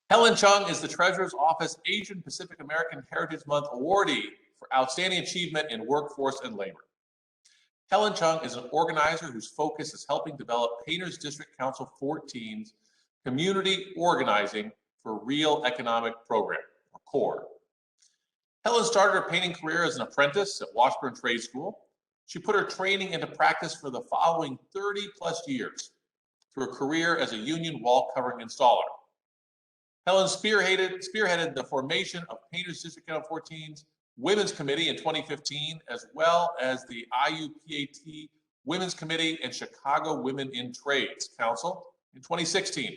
Helen Chung is the Treasurer's Office Asian Pacific American Heritage Month awardee for outstanding achievement in workforce and labor. Helen Chung is an organizer whose focus is helping develop Painters District Council 14's Community Organizing for Real Economic Program, or CORE. Helen started her painting career as an apprentice at Washburne Trade School. She put her training into practice for the following 30 plus years through a career as a union wall covering installer. Helen spearheaded the formation of Painters District Council 14's Women's Committee in 2015, as well as the IUPAT Women's Committee and Chicago Women in Trades Council in 2016.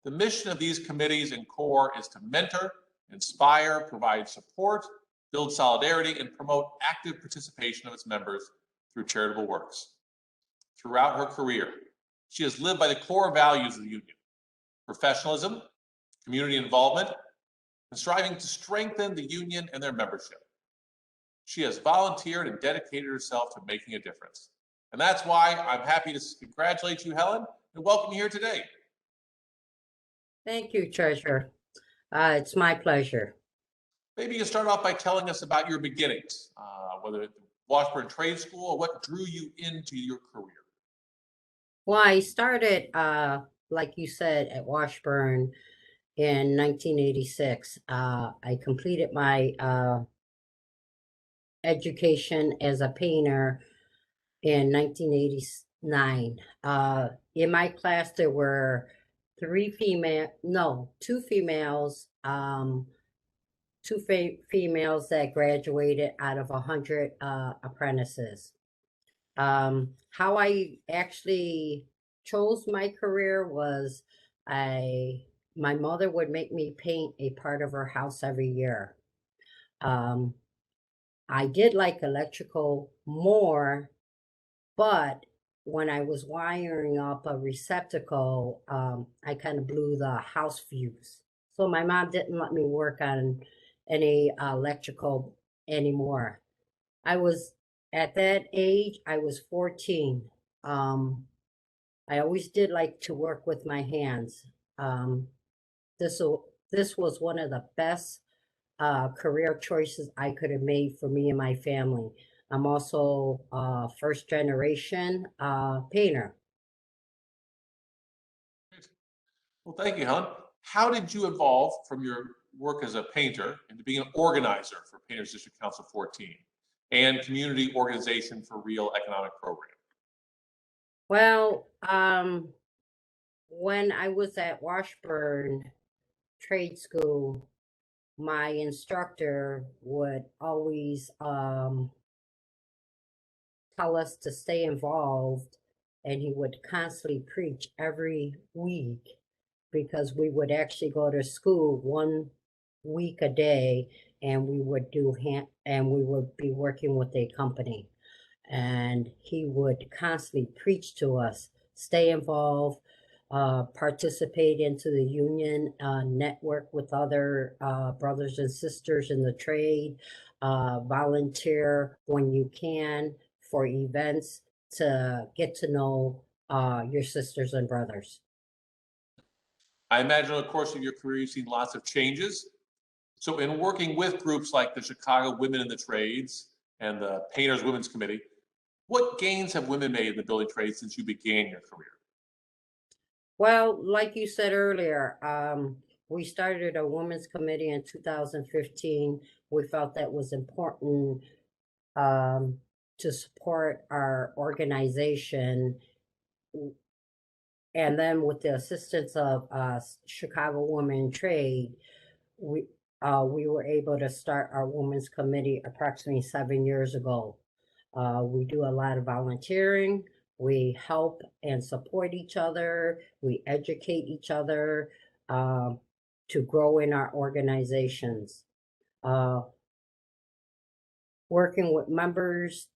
The mission of these committees and CORE is to mentor, inspire, provide support, build solidarity, and promote active participation of its members through charitable works. Throughout her career, she has lived by the core values of the union: professionalism, community involvement, and striving to strengthen the union and their membership. She has volunteered and dedicated herself to making a difference. And that's why I'm happy to congratulate you, Helen, and welcome you here today. Thank you, Treasurer. It's my pleasure. Maybe you can start off by telling us about your beginnings, whether at Washburn Trade School, or what drew you into your career. Well, I started, like you said, at Washburn in 1986. I completed my education as a painter in 1989. In my class, there were two females, females that graduated out of 100 apprentices. How I actually chose my career was my mother would make me paint a part of her house every year. I did like electrical more, but when I was wiring up a receptacle, I kind of blew the house fuse. So my mom didn't let me work on any electrical anymore. At that age, I was 14. I always did like to work with my hands. This was one of the best career choices I could have made for me and my family. I'm also a first generation painter. Well, thank you, Helen. How did you evolve from your work as a painter into being an organizer for Painters District Council 14 and Community Organization for Real Economic Program? Well, when I was at Washburn Trade School, my instructor would always tell us to stay involved, and he would constantly preach every week, because we would actually go to school 1 week a day, and we would be working with a company, and he would constantly preach to us, stay involved, participate into the union, network with other brothers and sisters in the trade, volunteer when you can for events to get to know your sisters and brothers. I imagine over the course of your career, you've seen lots of changes. So in working with groups like the Chicago Women in the Trades and the Painters Women's Committee, what gains have women made in the building trade since you began your career? Well, like you said earlier, we started a women's committee in 2015. We felt that was important to support our organization. And then with the assistance of Chicago Women in Trade, we were able to start our women's committee approximately 7 years ago. We do a lot of volunteering. We help and support each other. We educate each other to grow in our organizations. Working with members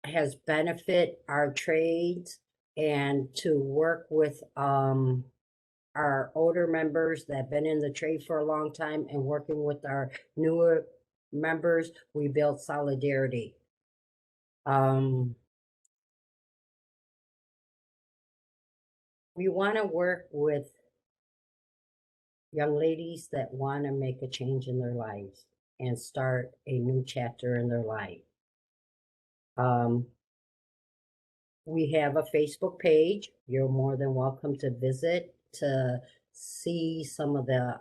has benefit our trades, and to work with our older members that have been in the trade for a long time and working with our newer members, we build solidarity. We want to work with young ladies that want to make a change in their lives and start a new chapter in their life. We have a Facebook page. You're more than welcome to visit to see some of the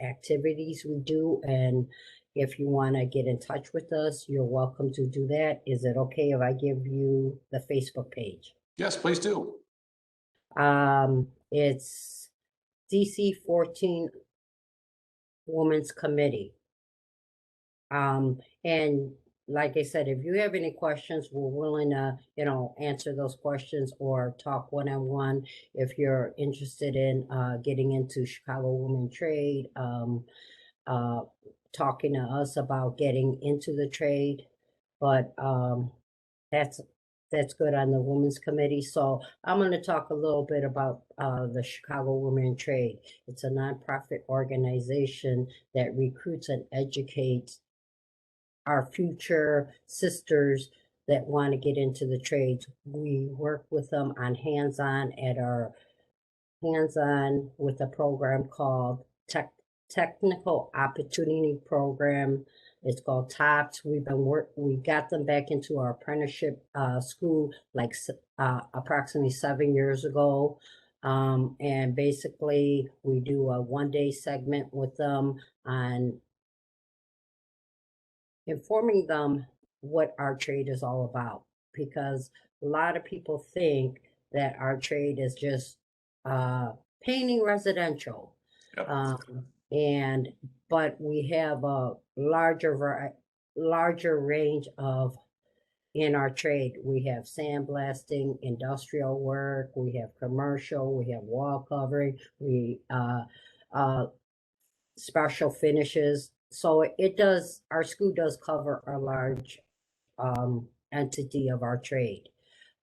activities we do. And if you want to get in touch with us, you're welcome to do that. Is it okay if I give you the Facebook page? Yes, please do. It's DC 14 Women's Committee. And like I said, if you have any questions, we're willing to, answer those questions or talk one-on-one. If you're interested in getting into Chicago Women Trade, talking to us about getting into the trade. But that's good on the Women's Committee. So I'm going to talk a little bit about the Chicago Women Trade. It's a nonprofit organization that recruits and educates our future sisters that want to get into the trades. We work with them on hands-on with a program called Technical Opportunity Program. It's called TOPS. We got them back into our apprenticeship school like approximately 7 years ago. And basically we do a 1-day segment with them on informing them what our trade is all about, because a lot of people think that our trade is just painting residential. Yep. But we have a larger range of in our trade. We have sandblasting, industrial work, we have commercial, we have wall covering, we special finishes. So our school does cover a large entity of our trade.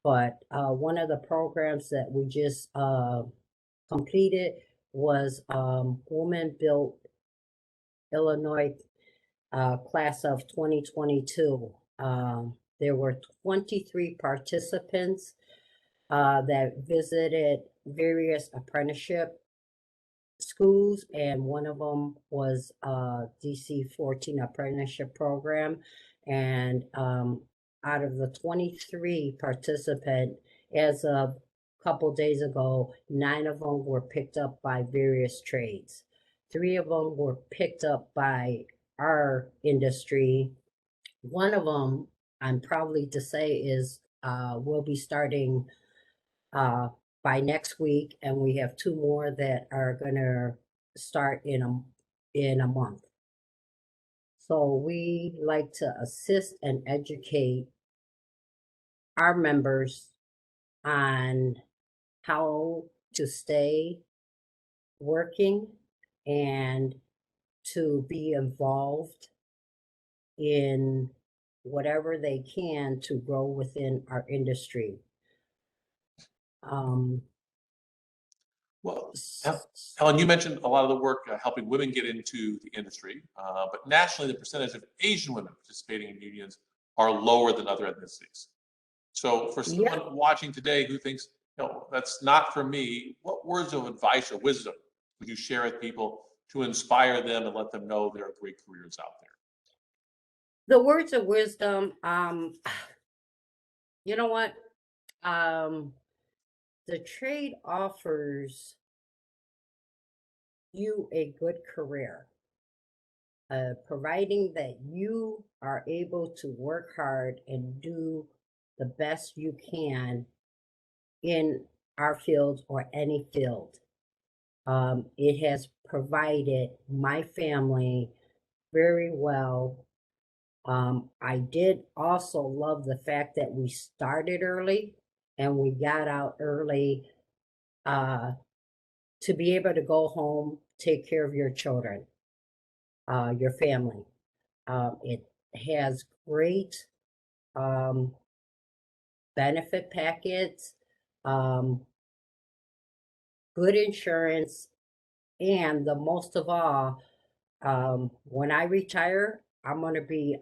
But one of the programs that we just completed was Women Built Illinois class of 2022. There were 23 participants that visited various apprenticeship schools, and one of them was DC 14 apprenticeship program. And out of the 23 participants, as of a couple days ago, 9 of them were picked up by various trades. 3 of them were picked up by our industry. One of them, I'm proudly to say, is will be starting by next week, and we have 2 more that are gonna start in a month. So we like to assist and educate our members on how to stay working and to be involved in whatever they can to grow within our industry. Well, Helen, you mentioned a lot of the work helping women get into the industry, but nationally, the percentage of Asian women participating in unions are lower than other ethnicities. So for someone watching today who thinks, that's not for me, what words of advice or wisdom would you share with people to inspire them and let them know there are great careers out there? The words of wisdom, you know what? The trade offers you a good career, providing that you are able to work hard and do the best you can in our field or any field. It has provided my family very well. I did also love the fact that we started early and we got out early to be able to go home, take care of your children, your family. It has great benefit packets, good insurance, and the most of all, when I retire, I'm gonna be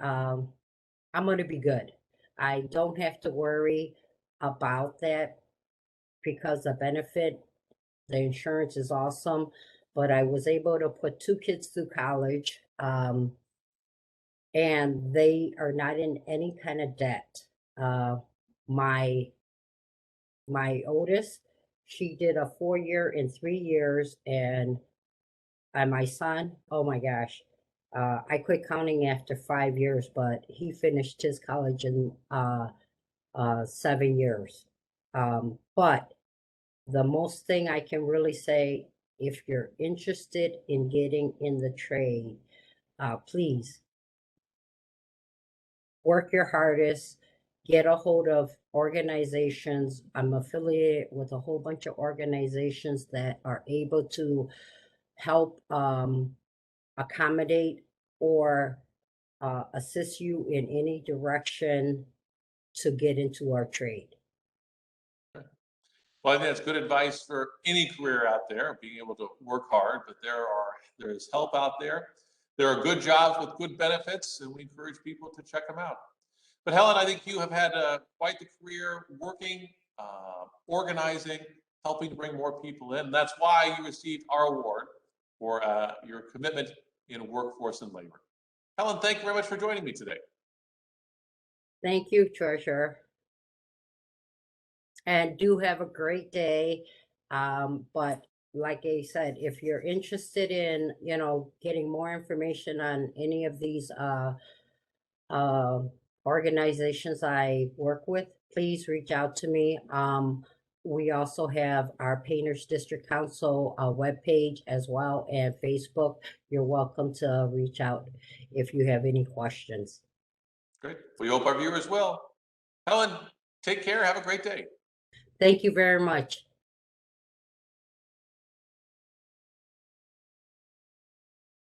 good. I don't have to worry about that because the insurance is awesome. but I was able to put 2 kids through college, and they are not in any kind of debt. My oldest, she did a 4-year in 3 years, and my son, oh my gosh, I quit counting after 5 years, but he finished his college in 7 years. But the most thing I can really say, if you're interested in getting in the trade, please work your hardest, get a hold of organizations. I'm affiliated with a whole bunch of organizations that are able to help accommodate or assist you in any direction to get into our trade. Well, I think that's good advice for any career out there, being able to work hard, but there's help out there. There are good jobs with good benefits, and we encourage people to check them out. But Helen, I think you have had quite the career working, organizing, helping to bring more people in. That's why you received our award for your commitment in workforce and labor. Helen, thank you very much for joining me today. Thank you, Treasurer. And do have a great day. But like I said, if you're interested in, getting more information on any of these organizations I work with, please reach out to me. We also have our Painters District Council webpage as well, and Facebook. You're welcome to reach out if you have any questions. Great. We hope our viewers will. Helen, take care. Have a great day. Thank you very much.